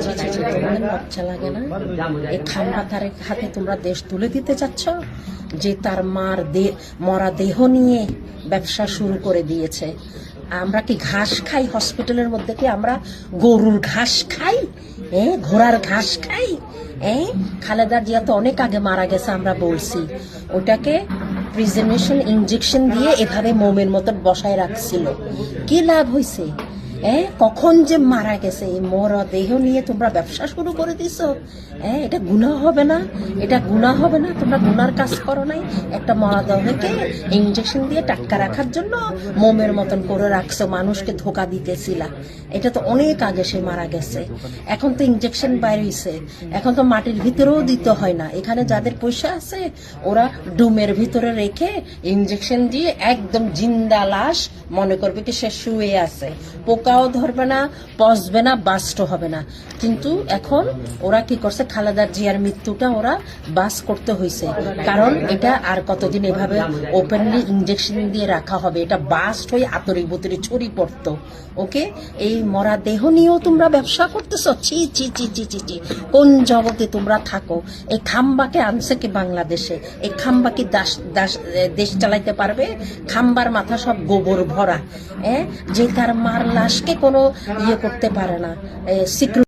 জি জি জি, তোমাদের লজ্জা লাগে না? এই খাম্বাতারের হাতে তোমরা দেশ তুলে দিতে চাচ্ছ, যে তার মরা দেহ নিয়ে ব্যবসা শুরু করে দিয়েছে। আমরা কি ঘাস খাই? হসপিটালের মধ্যে কি আমরা গরুর ঘাস খাই? ঘোড়ার ঘাস খাই? খালেদা জিয়া তো অনেক আগে মারা গেছে, আমরা বলছি। ওটাকে প্রিজেনেশন ইঞ্জেকশন দিয়ে এভাবে মোমের মতন বসায় রাখছিল। কি লাভ হয়েছে? কখন যে মারা গেছে, এই মরা দেহ নিয়ে তোমরা ব্যবসা শুরু করে দিছো। এটা গুনাহ হবে না? এটা গুনাহ হবে না? তোমরা গুনার কাজ করো নাই? একটা মরা দেহকে ইঞ্জেকশন দিয়ে টাটকা রাখার জন্য মোমের মতন করে রাখছো, মানুষকে ধোকা দিতেছিলা। এটা তো অনেক আগে সে মারা গেছে। এখন তো ইঞ্জেকশন বাইর হইছে, এখন তো মাটির ভিতরেও দিতে হয় না। এখানে যাদের পয়সা আছে ওরা ডুমের ভিতরে রেখে ইঞ্জেকশন দিয়ে একদম জিন্দা লাশ মনে করবে কি সে শুয়ে আছে, পোকাও ধরবে না, পচবে না, বাস্ট হবে না। কিন্তু এখন ওরা কি করছে, খালেদা জিয়ার মৃত্যুটা ওরা বাস করতে হয়েছে, কারণ এটা আর কতদিন এভাবে ওপেনলি ইঞ্জেকশন দিয়ে রাখা হবে? এটা বাস্ট হয়ে আতরি বুতরি ছড়ি পড়তো। ওকে, এই মরা দেহ নিয়েও তোমরা ব্যবসা করতেছ? ছি ছি ছি ছি ছি ছি, কোন জগতে তোমরা থাকো? এই খাম্বাকে আনছে কি বাংলাদেশে? এই খাম্বা কি দেশ চালাইতে পারবে? খাম্বার মাথা সব গোবর ভরা, যে তার মার লাশকে কোনো ইয়ে করতে পারে না, সিকিউরিটি